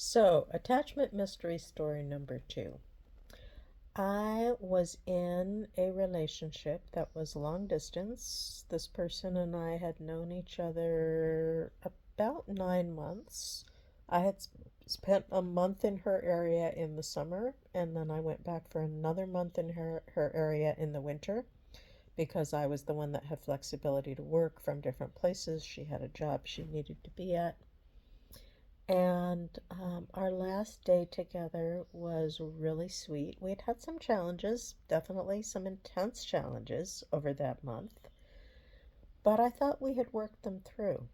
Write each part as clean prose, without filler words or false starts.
So, attachment mystery story number 2. I was in a relationship that was long distance. This person and I had known each other about 9 months. I had spent a month in her area in the summer, and then I went back for another month in her area in the winter because I was the one that had flexibility to work from different places. She had a job she needed to be at. And our last day together was really sweet. We had had some challenges, definitely some intense challenges over that month, but I thought we had worked them through.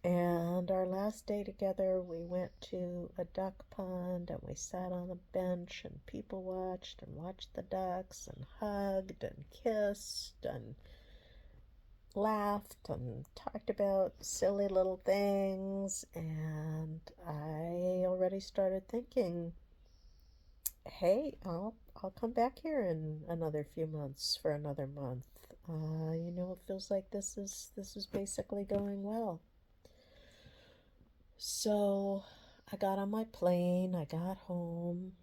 And our last day together, we went to a duck pond and we sat on a bench and people watched the ducks and hugged and kissed and laughed and talked about silly little things, and I already started thinking, hey, I'll come back here in another few months for another month. It feels like this is basically going well. So I got on my plane, I got home.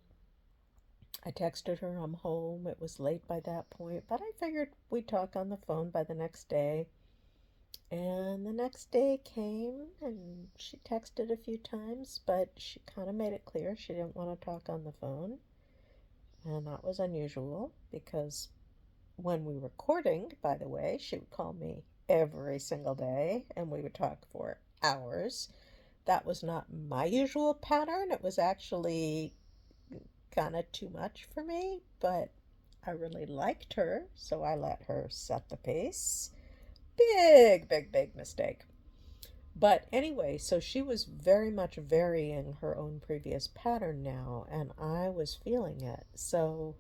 I texted her I'm home. It was late by that point, but I figured we'd talk on the phone by the next day. And the next day came and she texted a few times, but she kind of made it clear she didn't want to talk on the phone. And that was unusual because when we were courting, by the way, she would call me every single day and we would talk for hours. That was not my usual pattern. It was actually kind of too much for me, but I really liked her, so I let her set the pace. Big, big, big mistake. But anyway, so she was very much varying her own previous pattern now, and I was feeling it. So,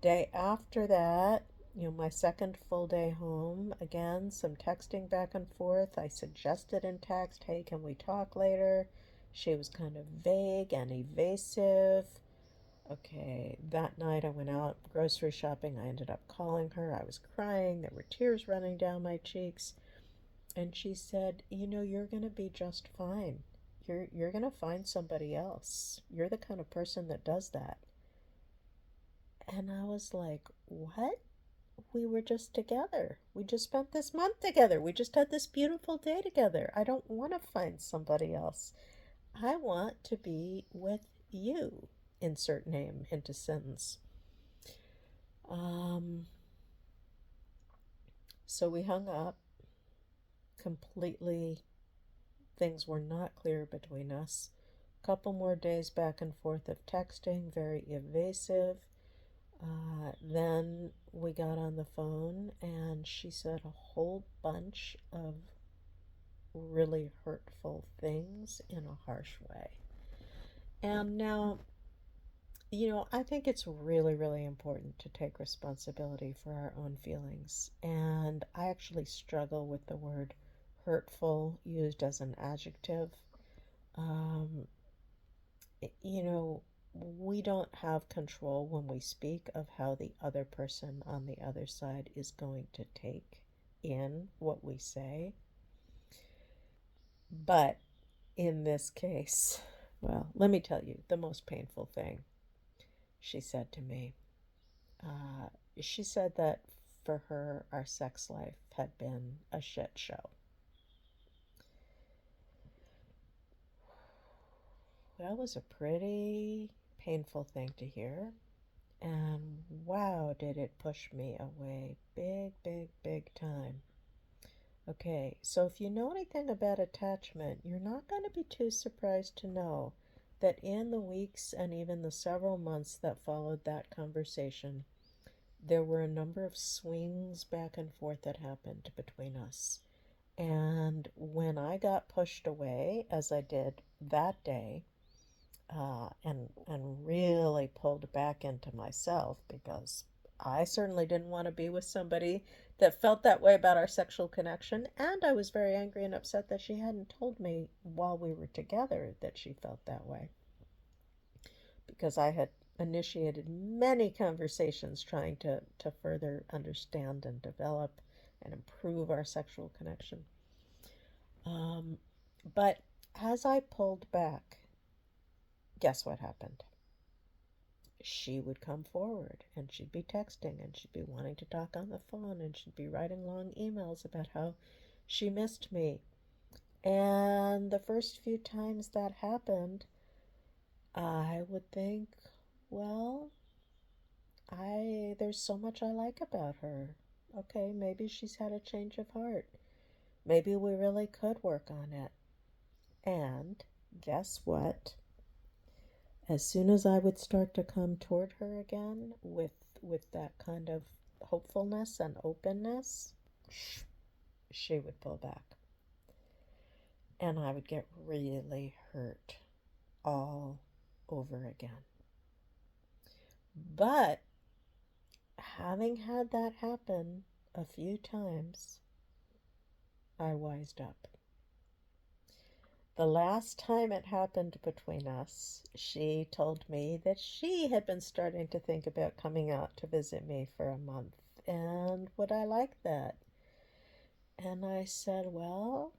day after that, my second full day home, again, some texting back and forth. I suggested in text, hey, can we talk later? She was kind of vague and evasive. Okay, that night I went out grocery shopping. I ended up calling her. I was crying. There were tears running down my cheeks. And she said, you're going to be just fine. You're going to find somebody else. You're the kind of person that does that. And I was like, what? We were just together. We just spent this month together. We just had this beautiful day together. I don't want to find somebody else. I want to be with you. Insert name into sentence. Um, so we hung up completely. Things were not clear between us. Couple more days back and forth of texting, very evasive. Then we got on the phone and she said a whole bunch of really hurtful things in a harsh way. And now, I think it's really, really important to take responsibility for our own feelings. And I actually struggle with the word hurtful used as an adjective. Um, you know, we don't have control when we speak of how the other person on the other side is going to take in what we say. But in this case, well, let me tell you the most painful thing she said to me. Uh, she said that for her, our sex life had been a shit show. That was a pretty painful thing to hear. And wow, did it push me away big, big, big time. Okay, so if you know anything about attachment, you're not going to be too surprised to know that in the weeks and even the several months that followed that conversation, there were a number of swings back and forth that happened between us. And when I got pushed away, as I did that day, and really pulled back into myself because I certainly didn't want to be with somebody that felt that way about our sexual connection, and I was very angry and upset that she hadn't told me while we were together that she felt that way because I had initiated many conversations trying to further understand and develop and improve our sexual connection. Um, but as I pulled back, Guess what happened? She would come forward and she'd be texting and she'd be wanting to talk on the phone and she'd be writing long emails about how she missed me. And the first few times that happened, I would think, well, there's so much I like about her. Okay, maybe she's had a change of heart. Maybe we really could work on it. And guess what? As soon as I would start to come toward her again with that kind of hopefulness and openness, she would pull back. And I would get really hurt all over again. But having had that happen a few times, I wised up. The last time it happened between us, she told me that she had been starting to think about coming out to visit me for a month. And would I like that? And I said, well,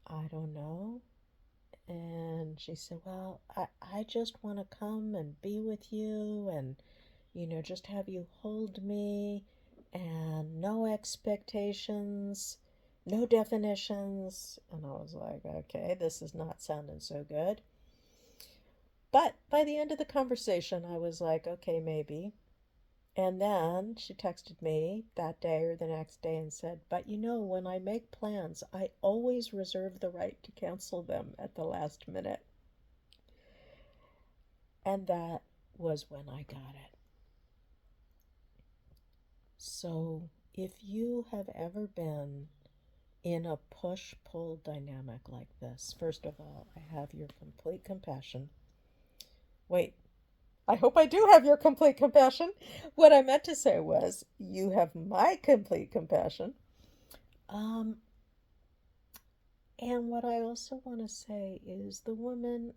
I don't know. And she said, well, I just want to come and be with you and, just have you hold me and no expectations, no definitions. And I was like, okay, this is not sounding so good. But by the end of the conversation, I was like, okay, maybe. And then she texted me that day or the next day and said, but when I make plans, I always reserve the right to cancel them at the last minute. And that was when I got it. So if you have ever been in a push-pull dynamic like this, first of all, I have your complete compassion. Wait, I hope I do have your complete compassion. What I meant to say was, you have my complete compassion. Um, and what I also want to say is the woman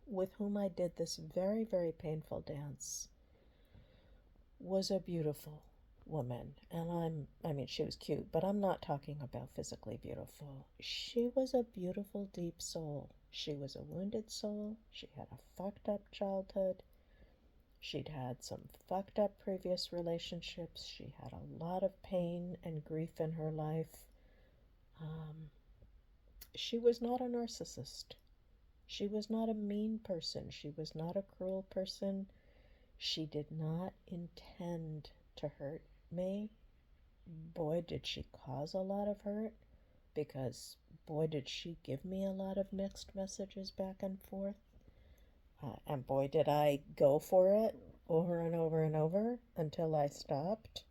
with whom I did this very, very painful dance was a beautiful woman. And I mean, she was cute, but I'm not talking about physically beautiful. She was a beautiful, deep soul. She was a wounded soul. She had a fucked up childhood. She'd had some fucked up previous relationships. She had a lot of pain and grief in her life. Um, she was not a narcissist. She was not a mean person. She was not a cruel person. She did not intend to hurt me. Boy, did she cause a lot of hurt, because boy, did she give me a lot of mixed messages back and forth. And boy, did I go for it over and over and over until I stopped.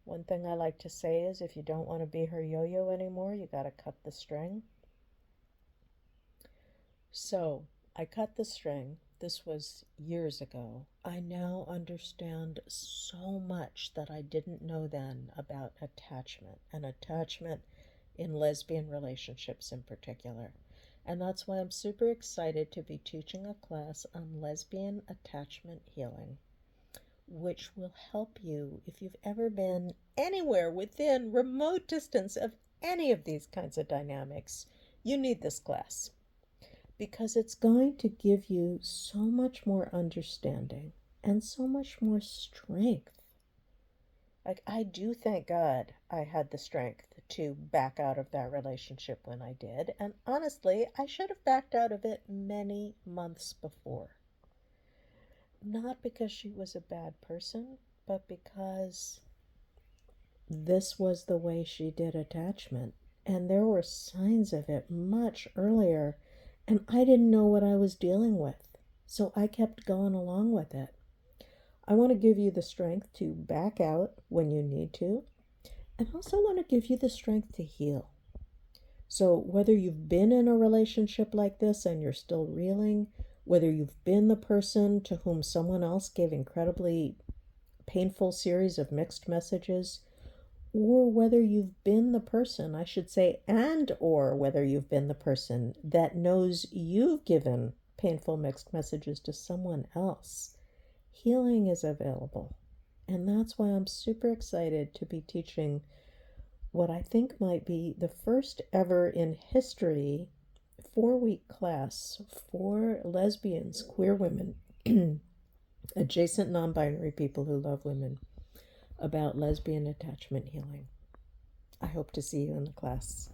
One thing I like to say is, if you don't want to be her yo-yo anymore, you got to cut the string. So I cut the string. This was years ago. I now understand so much that I didn't know then about attachment, and attachment in lesbian relationships in particular. And that's why I'm super excited to be teaching a class on lesbian attachment healing, which will help you if you've ever been anywhere within remote distance of any of these kinds of dynamics. You need this class, because it's going to give you so much more understanding and so much more strength. Like, I do thank God I had the strength to back out of that relationship when I did. And honestly, I should have backed out of it many months before. Not because she was a bad person, but because this was the way she did attachment. And there were signs of it much earlier, and I didn't know what I was dealing with. So I kept going along with it. I want to give you the strength to back out when you need to, and also want to give you the strength to heal. So whether you've been in a relationship like this and you're still reeling, whether you've been the person to whom someone else gave incredibly painful series of mixed messages, or whether you've been the person, I should say, and or whether you've been the person that knows you've given painful mixed messages to someone else, healing is available. And that's why I'm super excited to be teaching what I think might be the first ever in history 4-week class for lesbians, queer women, adjacent non binary people who love women about lesbian attachment healing. I hope to see you in the class.